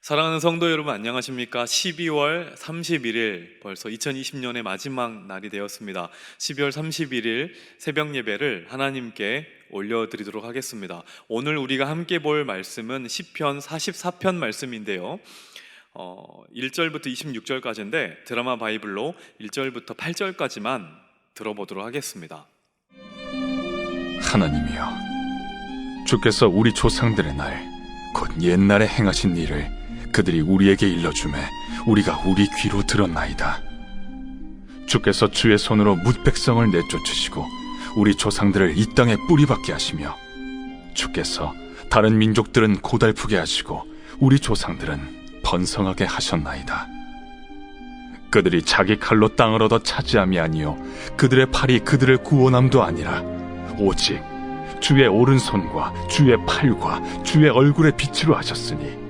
사랑하는 성도 여러분, 안녕하십니까? 12월 31일, 벌써 2020년의 마지막 날이 되었습니다. 12월 31일 새벽 예배를 하나님께 올려드리도록 하겠습니다. 오늘 우리가 함께 볼 말씀은 시편 44편 말씀인데요, 1절부터 26절까지인데 드라마 바이블로 1절부터 8절까지만 들어보도록 하겠습니다. 하나님이여, 주께서 우리 조상들의 날, 곧 옛날에 행하신 일을 그들이 우리에게 일러주매 우리가 우리 귀로 들었나이다. 주께서 주의 손으로 뭇 백성을 내쫓으시고 우리 조상들을 이 땅에 뿌리박게 하시며, 주께서 다른 민족들은 고달프게 하시고 우리 조상들은 번성하게 하셨나이다. 그들이 자기 칼로 땅을 얻어 차지함이 아니요 그들의 팔이 그들을 구원함도 아니라 오직 주의 오른손과 주의 팔과 주의 얼굴의 빛으로 하셨으니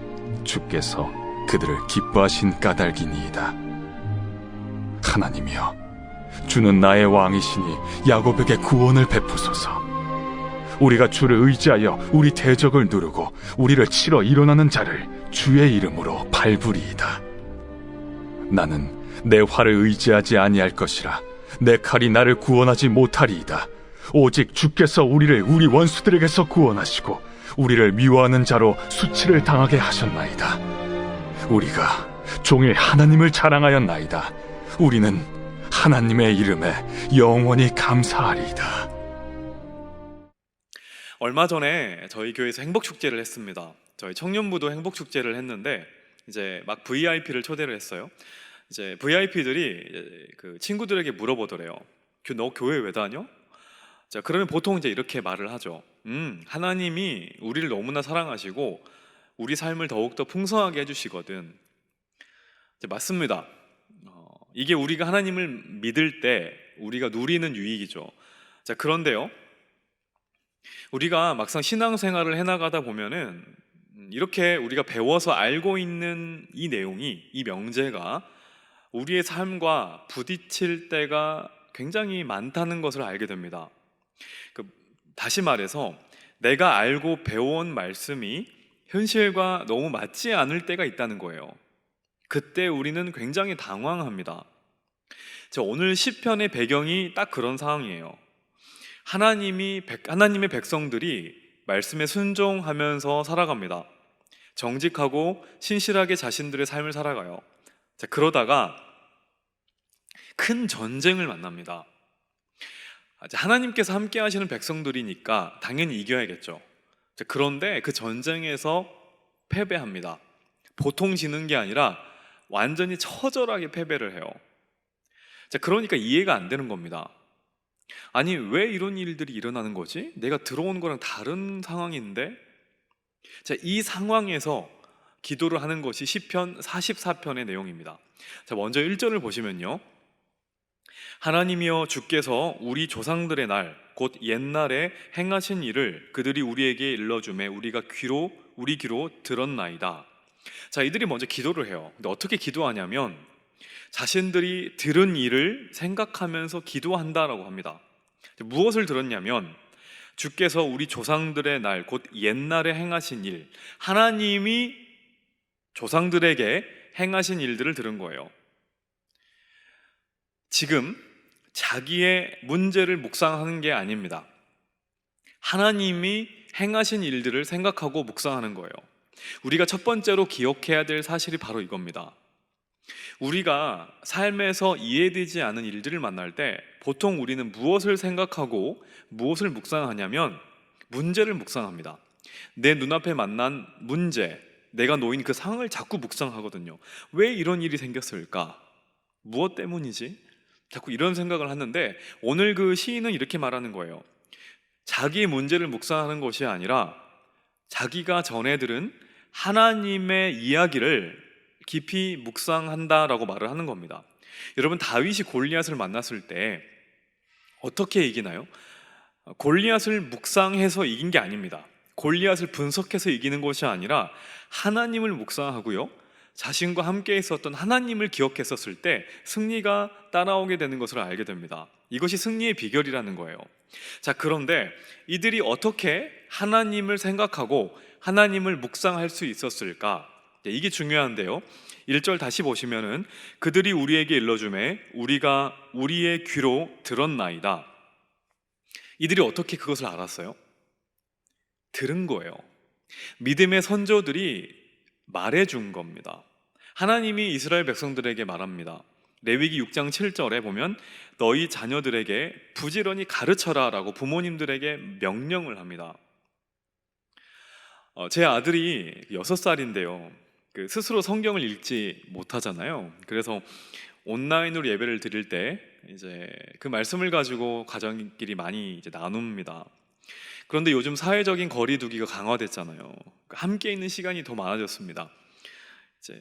주께서 그들을 기뻐하신 까닭이니이다. 하나님이여, 주는 나의 왕이시니 야곱에게 구원을 베푸소서. 우리가 주를 의지하여 우리 대적을 누르고 우리를 치러 일어나는 자를 주의 이름으로 밟으리이다. 나는 내 활을 의지하지 아니할 것이라. 내 칼이 나를 구원하지 못하리이다. 오직 주께서 우리를 우리 원수들에게서 구원하시고 우리를 미워하는 자로 수치를 당하게 하셨나이다. 우리가 종일 하나님을 자랑하였나이다. 우리는 하나님의 이름에 영원히 감사하리이다. 얼마 전에 저희 교회에서 행복축제를 했습니다. 저희 청년부도 행복축제를 했는데 이제 막 VIP를 초대를 했어요. 이제 VIP들이 그 친구들에게 물어보더래요. 너 교회 왜 다녀? 자, 그러면 보통 이제 이렇게 말을 하죠. 하나님이 우리를 너무나 사랑하시고 우리 삶을 더욱더 풍성하게 해주시거든. 맞습니다. 이게 우리가 하나님을 믿을 때 우리가 누리는 유익이죠. 자, 그런데요, 우리가 막상 신앙생활을 해나가다 보면은 이렇게 우리가 배워서 알고 있는 이 내용이, 이 명제가 우리의 삶과 부딪힐 때가 굉장히 많다는 것을 알게 됩니다. 다시 말해서 내가 알고 배워온 말씀이 현실과 너무 맞지 않을 때가 있다는 거예요. 그때 우리는 굉장히 당황합니다. 오늘 시편의 배경이 딱 그런 상황이에요. 하나님의 백성들이 말씀에 순종하면서 살아갑니다. 정직하고 신실하게 자신들의 삶을 살아가요. 그러다가 큰 전쟁을 만납니다. 하나님께서 함께 하시는 백성들이니까 당연히 이겨야겠죠. 그런데 그 전쟁에서 패배합니다. 보통 지는 게 아니라 완전히 처절하게 패배를 해요. 그러니까 이해가 안 되는 겁니다. 아니, 왜 이런 일들이 일어나는 거지? 내가 들어온 거랑 다른 상황인데? 이 상황에서 기도를 하는 것이 시편 44편의 내용입니다. 먼저 1절을 보시면요, 하나님이여, 주께서 우리 조상들의 날, 곧 옛날에 행하신 일을 그들이 우리에게 일러주매 우리가 우리 귀로 들었나이다. 이들이 먼저 기도를 해요. 근데 어떻게 기도하냐면 자신들이 들은 일을 생각하면서 기도한다라고 합니다. 무엇을 들었냐면 주께서 우리 조상들의 날, 곧 옛날에 행하신 일, 하나님이 조상들에게 행하신 일들을 들은 거예요. 지금 자기의 문제를 묵상하는 게 아닙니다. 하나님이 행하신 일들을 생각하고 묵상하는 거예요. 우리가 첫 번째로 기억해야 될 사실이 바로 이겁니다. 우리가 삶에서 이해되지 않은 일들을 만날 때 보통 우리는 무엇을 생각하고 무엇을 묵상하냐면 문제를 묵상합니다. 내 눈앞에 만난 문제, 내가 놓인 그 상황을 자꾸 묵상하거든요. 왜 이런 일이 생겼을까? 무엇 때문이지? 자꾸 이런 생각을 하는데 오늘 그 시인은 이렇게 말하는 거예요. 자기의 문제를 묵상하는 것이 아니라 자기가 전해 들은 하나님의 이야기를 깊이 묵상한다라고 말을 하는 겁니다. 여러분, 다윗이 골리앗을 만났을 때 어떻게 이기나요? 골리앗을 묵상해서 이긴 게 아닙니다. 골리앗을 분석해서 이기는 것이 아니라 하나님을 묵상하고요, 자신과 함께 있었던 하나님을 기억했었을 때 승리가 따라오게 되는 것을 알게 됩니다. 이것이 승리의 비결이라는 거예요. 그런데 이들이 어떻게 하나님을 생각하고 하나님을 묵상할 수 있었을까? 이게 중요한데요. 1절 다시 보시면은 그들이 우리에게 일러주매 우리가 우리의 귀로 들었나이다. 이들이 어떻게 그것을 알았어요? 들은 거예요. 믿음의 선조들이 말해준 겁니다. 하나님이 이스라엘 백성들에게 말합니다. 레위기 6장 7절에 보면 너희 자녀들에게 부지런히 가르쳐라 라고 부모님들에게 명령을 합니다. 제 아들이 6살인데요. 스스로 성경을 읽지 못하잖아요. 그래서 온라인으로 예배를 드릴 때 이제 그 말씀을 가지고 가정끼리 많이 이제 나눕니다. 그런데 요즘 사회적인 거리두기가 강화됐잖아요. 함께 있는 시간이 더 많아졌습니다. 이제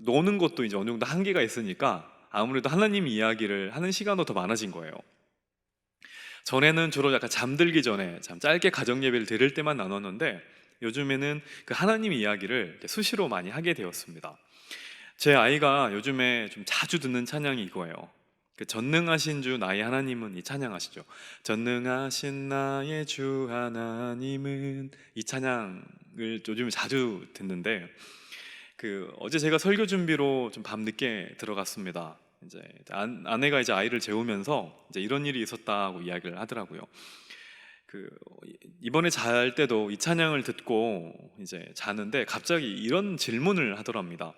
노는 것도 이제 어느 정도 한계가 있으니까 아무래도 하나님 이야기를 하는 시간도 더 많아진 거예요. 전에는 주로 약간 잠들기 전에 참 짧게 가정 예배를 드릴 때만 나눴는데 요즘에는 그 하나님 이야기를 수시로 많이 하게 되었습니다. 제 아이가 요즘에 좀 자주 듣는 찬양이 이거예요. 그 전능하신 주 나의 하나님은, 이 찬양하시죠. 전능하신 나의 주 하나님은, 이 찬양을 요즘 자주 듣는데 어제 제가 설교 준비로 좀 밤늦게 들어갔습니다. 이제 아내가 이제 아이를 재우면서 이제 이런 일이 있었다고 이야기를 하더라고요. 이번에 잘 때도 이 찬양을 듣고 이제 자는데 갑자기 이런 질문을 하더랍니다.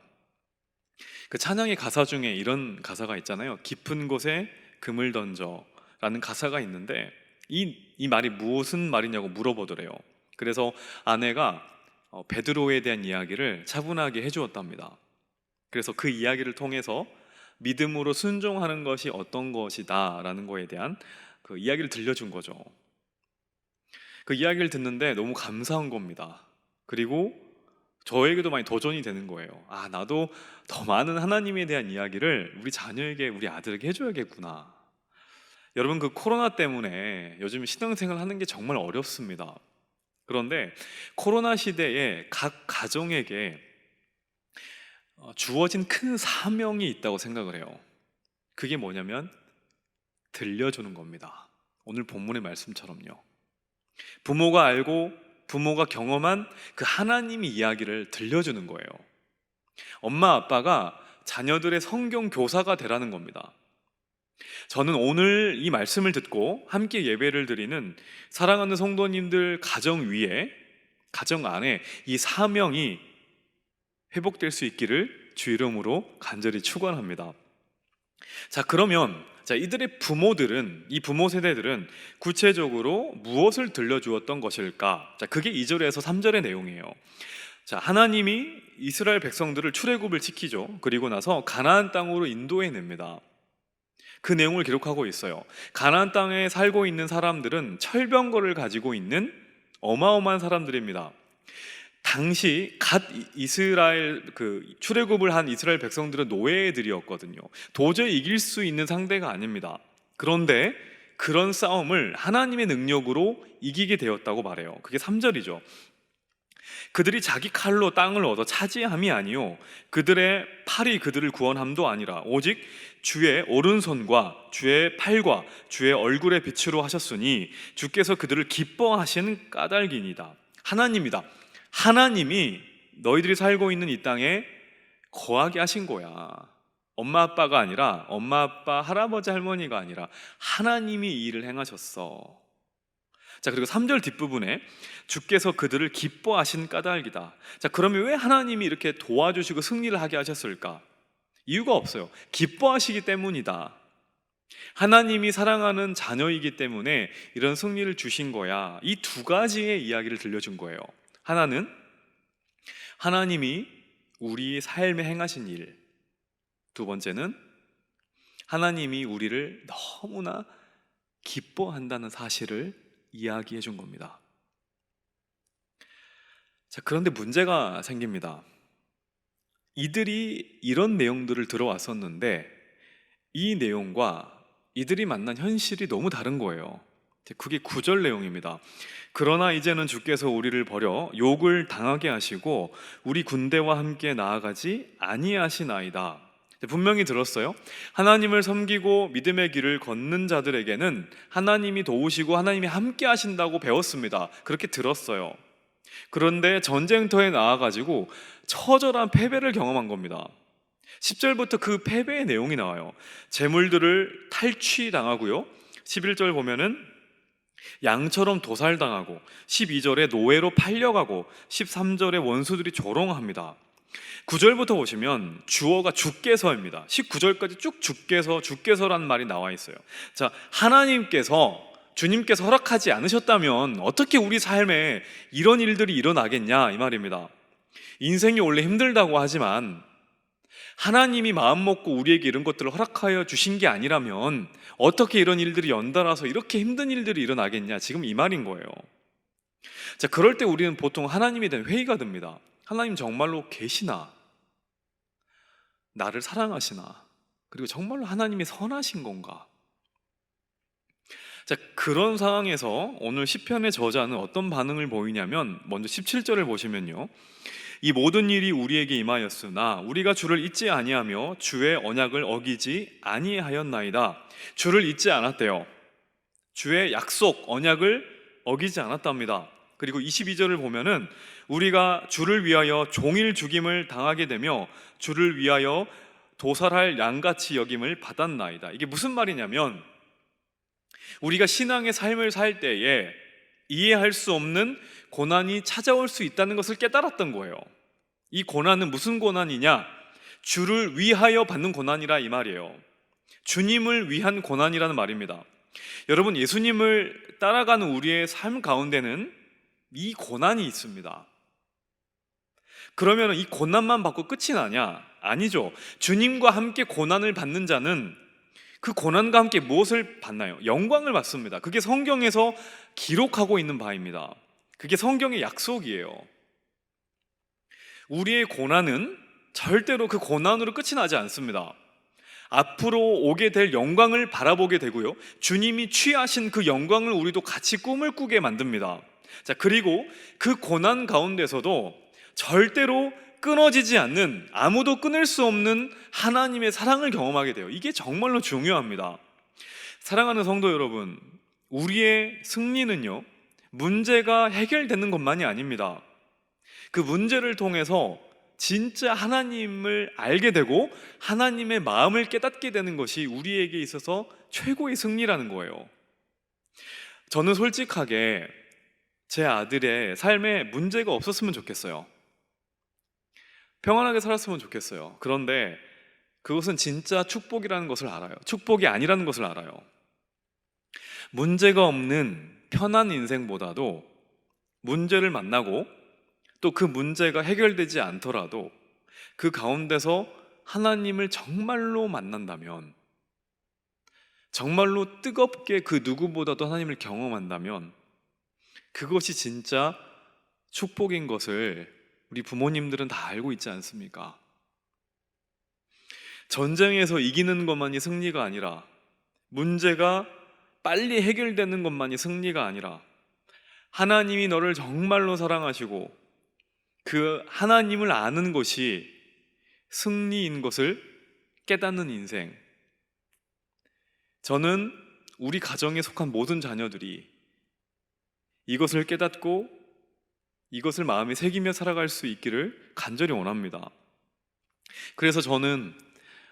그 찬양의 가사 중에 이런 가사가 있잖아요. 깊은 곳에 금을 던져 라는 가사가 있는데 이 말이 무슨 말이냐고 물어보더래요. 그래서 아내가 베드로에 대한 이야기를 차분하게 해주었답니다. 그래서 그 이야기를 통해서 믿음으로 순종하는 것이 어떤 것이다 라는 거에 대한 그 이야기를 들려준 거죠. 그 이야기를 듣는데 너무 감사한 겁니다. 그리고 저에게도 많이 도전이 되는 거예요. 나도 더 많은 하나님에 대한 이야기를 우리 자녀에게, 우리 아들에게 해줘야겠구나. 여러분, 그 코로나 때문에 요즘 신앙생활 하는 게 정말 어렵습니다. 그런데 코로나 시대에 각 가정에게 주어진 큰 사명이 있다고 생각을 해요. 그게 뭐냐면 들려주는 겁니다. 오늘 본문의 말씀처럼요. 부모가 알고 부모가 경험한 그 하나님의 이야기를 들려주는 거예요. 엄마 아빠가 자녀들의 성경 교사가 되라는 겁니다. 저는 오늘 이 말씀을 듣고 함께 예배를 드리는 사랑하는 성도님들 가정 위에, 가정 안에 이 사명이 회복될 수 있기를 주 이름으로 간절히 축원합니다. 자, 그러면 이들의 부모들은, 이 부모 세대들은 구체적으로 무엇을 들려주었던 것일까? 그게 2절에서 3절의 내용이에요. 하나님이 이스라엘 백성들을 출애굽을 시키죠. 그리고 나서 가나안 땅으로 인도해 냅니다. 그 내용을 기록하고 있어요. 가나안 땅에 살고 있는 사람들은 철병거를 가지고 있는 어마어마한 사람들입니다. 당시 갓 이스라엘 출애굽을 한 이스라엘 백성들은 노예들이었거든요. 도저히 이길 수 있는 상대가 아닙니다. 그런데 그런 싸움을 하나님의 능력으로 이기게 되었다고 말해요. 그게 3절이죠. 그들이 자기 칼로 땅을 얻어 차지함이 아니요 그들의 팔이 그들을 구원함도 아니라 오직 주의 오른손과 주의 팔과 주의 얼굴의 빛으로 하셨으니 주께서 그들을 기뻐하시는 까닭이니이다. 하나님이다. 하나님이 너희들이 살고 있는 이 땅에 거하게 하신 거야. 엄마 아빠가 아니라, 엄마 아빠 할아버지 할머니가 아니라 하나님이 이 일을 행하셨어. 그리고 3절 뒷부분에 주께서 그들을 기뻐하신 까닭이다. 그러면 왜 하나님이 이렇게 도와주시고 승리를 하게 하셨을까? 이유가 없어요. 기뻐하시기 때문이다. 하나님이 사랑하는 자녀이기 때문에 이런 승리를 주신 거야. 이 두 가지의 이야기를 들려준 거예요. 하나는 하나님이 우리 삶에 행하신 일, 두 번째는 하나님이 우리를 너무나 기뻐한다는 사실을 이야기해 준 겁니다. 그런데 문제가 생깁니다. 이들이 이런 내용들을 들어왔었는데 이 내용과 이들이 만난 현실이 너무 다른 거예요. 그게 9절 내용입니다. 그러나 이제는 주께서 우리를 버려 욕을 당하게 하시고 우리 군대와 함께 나아가지 아니하시나이다. 분명히 들었어요. 하나님을 섬기고 믿음의 길을 걷는 자들에게는 하나님이 도우시고 하나님이 함께 하신다고 배웠습니다. 그렇게 들었어요. 그런데 전쟁터에 나와가지고 처절한 패배를 경험한 겁니다. 10절부터 그 패배의 내용이 나와요. 재물들을 탈취당하고요. 11절 보면은 양처럼 도살당하고, 12절에 노예로 팔려가고, 13절에 원수들이 조롱합니다. 9절부터 보시면 주어가 주께서입니다. 19절까지 쭉 주께서라는 말이 나와 있어요. 자, 하나님께서, 주님께서 허락하지 않으셨다면 어떻게 우리 삶에 이런 일들이 일어나겠냐 이 말입니다. 인생이 원래 힘들다고 하지만 하나님이 마음 먹고 우리에게 이런 것들을 허락하여 주신 게 아니라면 어떻게 이런 일들이 연달아서 이렇게 힘든 일들이 일어나겠냐, 지금 이 말인 거예요. 자, 그럴 때 우리는 보통 하나님에 대한 회의가 듭니다. 하나님 정말로 계시나? 나를 사랑하시나? 그리고 정말로 하나님이 선하신 건가? 자, 그런 상황에서 오늘 시편의 저자는 어떤 반응을 보이냐면, 먼저 17절을 보시면요, 이 모든 일이 우리에게 임하였으나 우리가 주를 잊지 아니하며 주의 언약을 어기지 아니하였나이다. 주를 잊지 않았대요. 주의 약속, 언약을 어기지 않았답니다. 그리고 22절을 보면은 우리가 주를 위하여 종일 죽임을 당하게 되며 주를 위하여 도살할 양같이 여김을 받았나이다. 이게 무슨 말이냐면, 우리가 신앙의 삶을 살 때에 이해할 수 없는 고난이 찾아올 수 있다는 것을 깨달았던 거예요. 이 고난은 무슨 고난이냐? 주를 위하여 받는 고난이라 이 말이에요. 주님을 위한 고난이라는 말입니다. 여러분, 예수님을 따라가는 우리의 삶 가운데는 이 고난이 있습니다. 그러면 이 고난만 받고 끝이 나냐? 아니죠. 주님과 함께 고난을 받는 자는 그 고난과 함께 무엇을 받나요? 영광을 받습니다. 그게 성경에서 기록하고 있는 바입니다. 그게 성경의 약속이에요. 우리의 고난은 절대로 그 고난으로 끝이 나지 않습니다. 앞으로 오게 될 영광을 바라보게 되고요, 주님이 취하신 그 영광을 우리도 같이 꿈을 꾸게 만듭니다. 자, 그리고 그 고난 가운데서도 절대로 끊어지지 않는, 아무도 끊을 수 없는 하나님의 사랑을 경험하게 돼요. 이게 정말로 중요합니다. 사랑하는 성도 여러분, 우리의 승리는요, 문제가 해결되는 것만이 아닙니다. 그 문제를 통해서 진짜 하나님을 알게 되고 하나님의 마음을 깨닫게 되는 것이 우리에게 있어서 최고의 승리라는 거예요. 저는 솔직하게 제 아들의 삶에 문제가 없었으면 좋겠어요. 평안하게 살았으면 좋겠어요. 그런데 그것은 진짜 축복이라는 것을 알아요. 축복이 아니라는 것을 알아요. 문제가 없는 편한 인생보다도 문제를 만나고 또 그 문제가 해결되지 않더라도 그 가운데서 하나님을 정말로 만난다면, 정말로 뜨겁게 그 누구보다도 하나님을 경험한다면 그것이 진짜 축복인 것을 우리 부모님들은 다 알고 있지 않습니까? 전쟁에서 이기는 것만이 승리가 아니라, 문제가 빨리 해결되는 것만이 승리가 아니라, 하나님이 너를 정말로 사랑하시고 그 하나님을 아는 것이 승리인 것을 깨닫는 인생. 저는 우리 가정에 속한 모든 자녀들이 이것을 깨닫고 이것을 마음에 새기며 살아갈 수 있기를 간절히 원합니다. 그래서 저는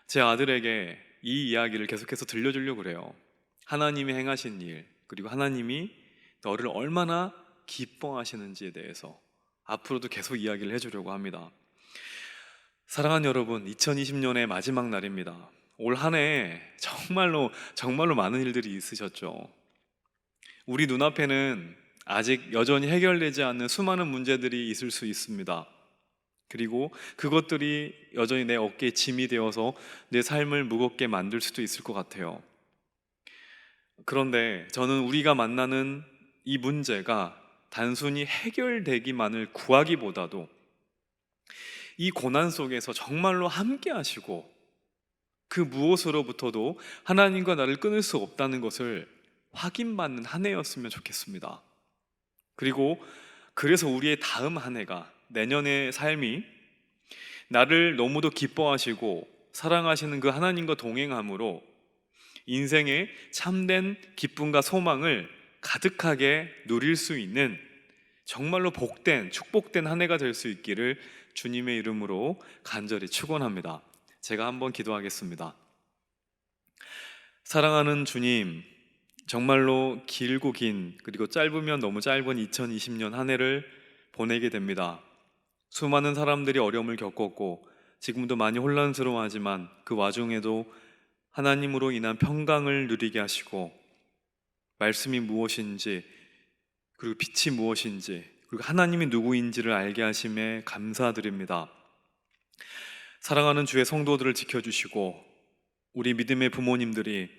제 아들에게 이 이야기를 계속해서 들려주려고 그래요. 하나님이 행하신 일, 그리고 하나님이 너를 얼마나 기뻐하시는지에 대해서 앞으로도 계속 이야기를 해주려고 합니다. 사랑하는 여러분, 2020년의 마지막 날입니다. 올 한 해 정말로 많은 일들이 있으셨죠. 우리 눈앞에는 아직 여전히 해결되지 않는 수많은 문제들이 있을 수 있습니다. 그리고 그것들이 여전히 내 어깨에 짐이 되어서 내 삶을 무겁게 만들 수도 있을 것 같아요. 그런데 저는 우리가 만나는 이 문제가 단순히 해결되기만을 구하기보다도 이 고난 속에서 정말로 함께 하시고 그 무엇으로부터도 하나님과 나를 끊을 수 없다는 것을 확인받는 한 해였으면 좋겠습니다. 그리고 그래서 우리의 다음 한 해가, 내년의 삶이 나를 너무도 기뻐하시고 사랑하시는 그 하나님과 동행함으로 인생의 참된 기쁨과 소망을 가득하게 누릴 수 있는 정말로 복된, 축복된 한 해가 될 수 있기를 주님의 이름으로 간절히 축원합니다. 제가 한번 기도하겠습니다. 사랑하는 주님, 정말로 길고 긴, 그리고 짧으면 너무 짧은 2020년 한 해를 보내게 됩니다. 수많은 사람들이 어려움을 겪었고 지금도 많이 혼란스러워하지만 그 와중에도 하나님으로 인한 평강을 누리게 하시고 말씀이 무엇인지, 그리고 빛이 무엇인지, 그리고 하나님이 누구인지를 알게 하심에 감사드립니다. 사랑하는 주의 성도들을 지켜주시고 우리 믿음의 부모님들이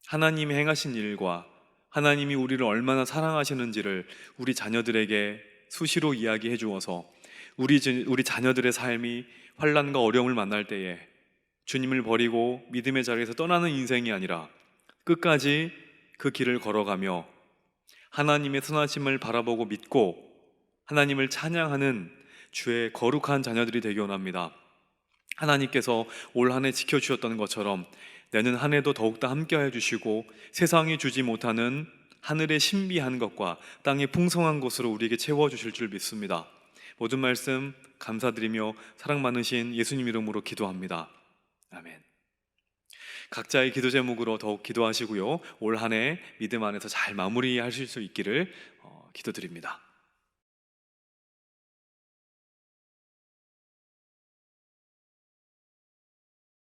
하나님이 행하신 일과 하나님이 우리를 얼마나 사랑하시는지를 우리 자녀들에게 수시로 이야기해 주어서 우리 자녀들의 삶이 환난과 어려움을 만날 때에 주님을 버리고 믿음의 자리에서 떠나는 인생이 아니라 끝까지 그 길을 걸어가며 하나님의 선하심을 바라보고 믿고 하나님을 찬양하는 주의 거룩한 자녀들이 되기 원합니다. 하나님께서 올 한 해 지켜주셨던 것처럼 내년 한 해도 더욱더 함께해 주시고 세상이 주지 못하는 하늘의 신비한 것과 땅의 풍성한 것으로 우리에게 채워주실 줄 믿습니다. 모든 말씀 감사드리며 사랑 많으신 예수님 이름으로 기도합니다. 아멘. 각자의 기도 제목으로 더욱 기도하시고요, 올 한 해 믿음 안에서 잘 마무리하실 수 있기를 기도드립니다.